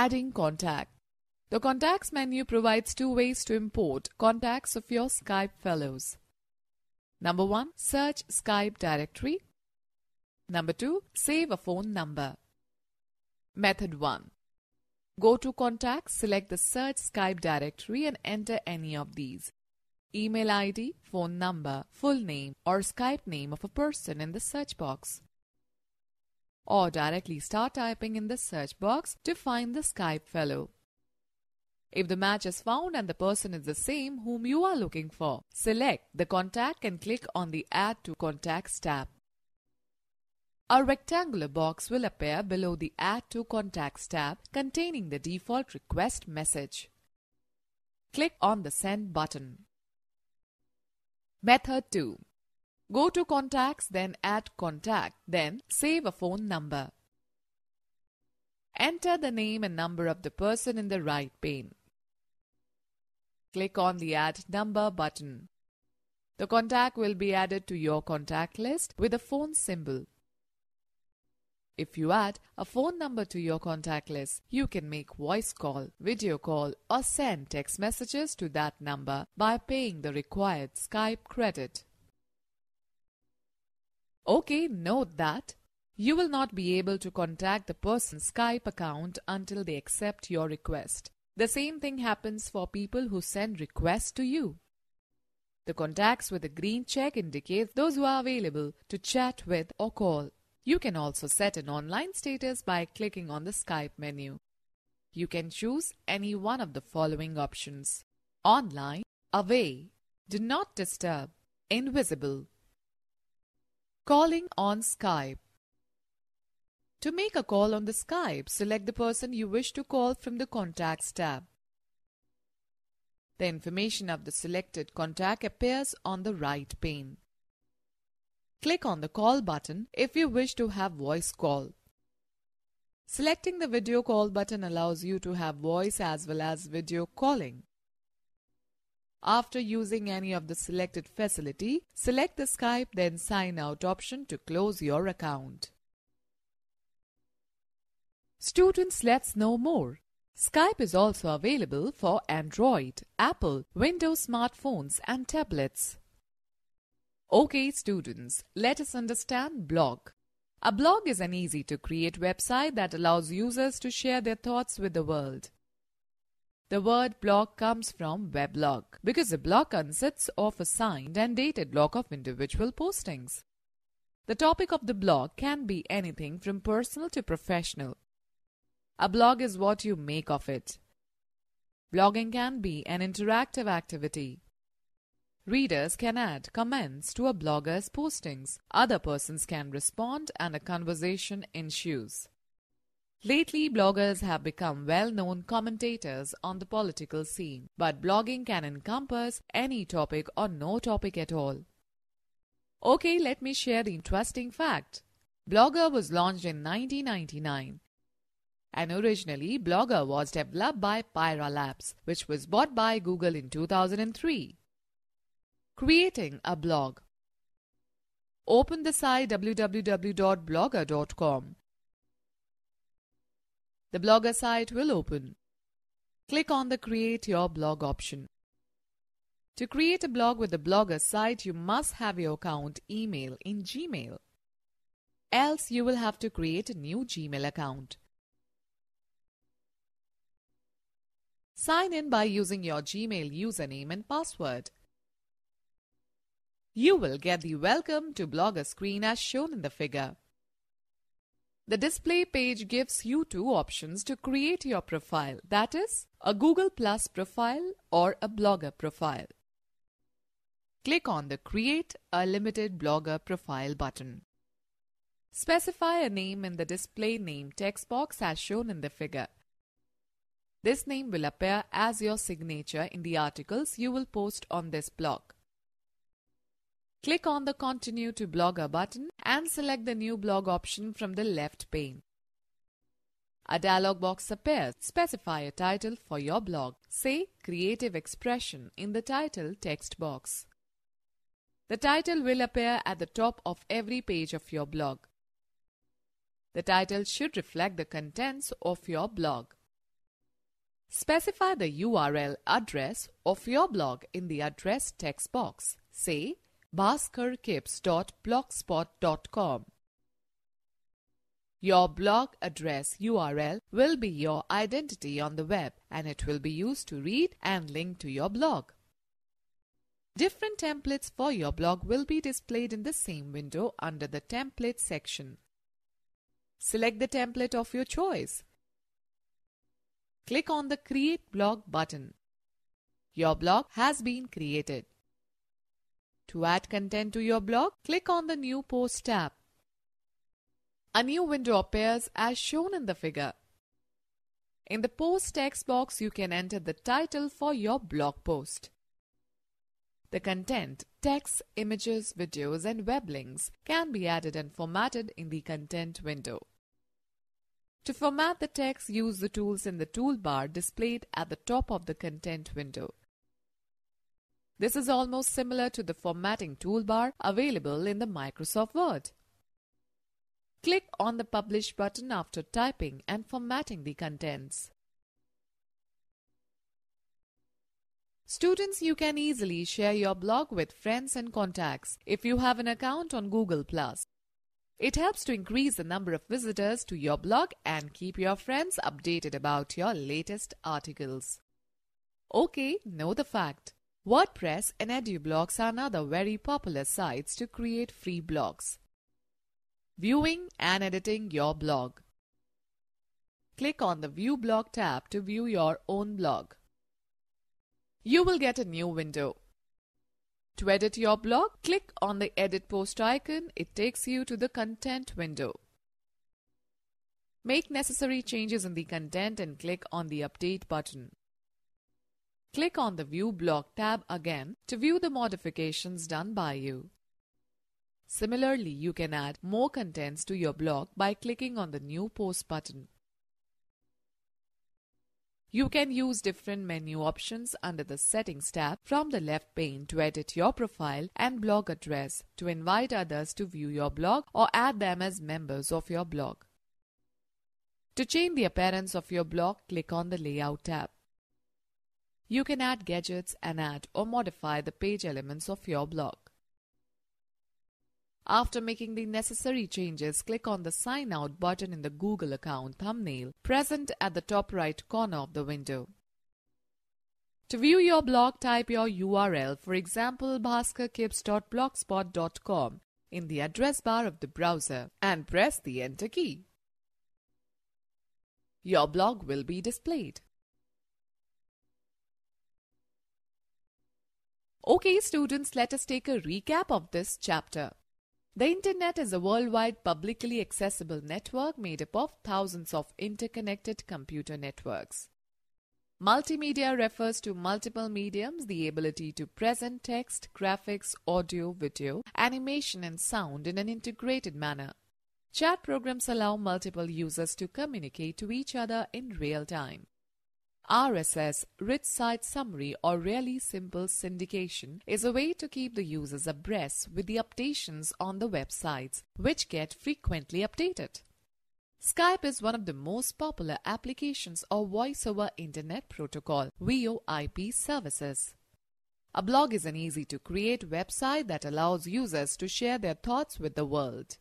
Adding contact. The Contacts menu provides two ways to import contacts of your Skype fellows. Number 1. Search Skype directory. Number 2. Save a phone number. Method 1. Go to Contacts, select the Search Skype directory and enter any of these: email ID, phone number, full name or Skype name of a person in the search box. Or directly start typing in the search box to find the Skype fellow. If the match is found and the person is the same whom you are looking for, select the contact and click on the Add to Contacts tab. A rectangular box will appear below the Add to Contacts tab containing the default request message. Click on the Send button. Method 2. Go to Contacts, then Add Contact, then Save a phone number. Enter the name and number of the person in the right pane. Click on the Add Number button. The contact will be added to your contact list with a phone symbol. If you add a phone number to your contact list, you can make voice call, video call, or send text messages to that number by paying the required Skype credit. Okay, note that you will not be able to contact the person's Skype account until they accept your request. The same thing happens for people who send requests to you. The contacts with a green check indicate those who are available to chat with or call. You can also set an online status by clicking on the Skype menu. You can choose any one of the following options: online, away, do not disturb, invisible. Calling on Skype. To make a call on the Skype, select the person you wish to call from the Contacts tab. The information of the selected contact appears on the right pane. Click on the Call button if you wish to have voice call. Selecting the Video Call button allows you to have voice as well as video calling. After using any of the selected facility, select the Skype then Sign Out option to close your account. Students, let's know more. Skype is also available for Android, Apple, Windows smartphones and tablets. Okay students, let us understand blog. A blog is an easy-to-create website that allows users to share their thoughts with the world. The word blog comes from weblog because a blog consists of a signed and dated log of individual postings. The topic of the blog can be anything from personal to professional. A blog is what you make of it. Blogging can be an interactive activity. Readers can add comments to a blogger's postings. Other persons can respond and a conversation ensues. Lately, bloggers have become well-known commentators on the political scene, but blogging can encompass any topic or no topic at all. Okay, let me share the interesting fact. Blogger was launched in 1999. And originally, Blogger was developed by Pyra Labs, which was bought by Google in 2003. Creating a blog. Open the site www.blogger.com. The Blogger site will open. Click on the Create Your Blog option. To create a blog with the Blogger site, you must have your account email in Gmail. Else, you will have to create a new Gmail account. Sign in by using your Gmail username and password. You will get the Welcome to Blogger screen as shown in the figure. The display page gives you two options to create your profile, that is, a Google Plus profile or a Blogger profile. Click on the Create a Limited Blogger Profile button. Specify a name in the display name text box as shown in the figure. This name will appear as your signature in the articles you will post on this blog. Click on the Continue to Blogger button and select the New Blog option from the left pane. A dialog box appears. Specify a title for your blog. Say Creative Expression in the title text box. The title will appear at the top of every page of your blog. The title should reflect the contents of your blog. Specify the URL address of your blog in the address text box. Say bhaskarkipps.blogspot.com. Your blog address URL will be your identity on the web, and it will be used to read and link to your blog. Different templates for your blog will be displayed in the same window under the Templates section. Select the template of your choice. Click on the Create Blog button. Your blog has been created. To add content to your blog, click on the New Post tab. A new window appears as shown in the figure. In the Post text box, you can enter the title for your blog post. The content, text, images, videos, and web links can be added and formatted in the Content window. To format the text, use the tools in the toolbar displayed at the top of the Content window. This is almost similar to the formatting toolbar available in the Microsoft Word. Click on the Publish button after typing and formatting the contents. Students, you can easily share your blog with friends and contacts if you have an account on Google+. It helps to increase the number of visitors to your blog and keep your friends updated about your latest articles. Okay, know the fact. WordPress and EduBlogs are another very popular sites to create free blogs. Viewing and editing your blog. Click on the View Blog tab to view your own blog. You will get a new window. To edit your blog, click on the Edit Post icon. It takes you to the Content window. Make necessary changes in the content and click on the Update button. Click on the View Blog tab again to view the modifications done by you. Similarly, you can add more contents to your blog by clicking on the New Post button. You can use different menu options under the Settings tab from the left pane to edit your profile and blog address, to invite others to view your blog or add them as members of your blog. To change the appearance of your blog, click on the Layout tab. You can add gadgets and add or modify the page elements of your blog. After making the necessary changes, click on the Sign Out button in the Google account thumbnail present at the top right corner of the window. To view your blog, type your URL, for example bhaskarkipps.blogspot.com, in the address bar of the browser and press the Enter key. Your blog will be displayed. Okay students, let us take a recap of this chapter. The Internet is a worldwide publicly accessible network made up of thousands of interconnected computer networks. Multimedia refers to multiple mediums, the ability to present text, graphics, audio, video, animation and sound in an integrated manner. Chat programs allow multiple users to communicate to each other in real time. RSS, Rich Site Summary or really simple syndication, is a way to keep the users abreast with the updations on the websites, which get frequently updated. Skype is one of the most popular applications of Voice over Internet Protocol (VoIP) services. A blog is an easy-to-create website that allows users to share their thoughts with the world.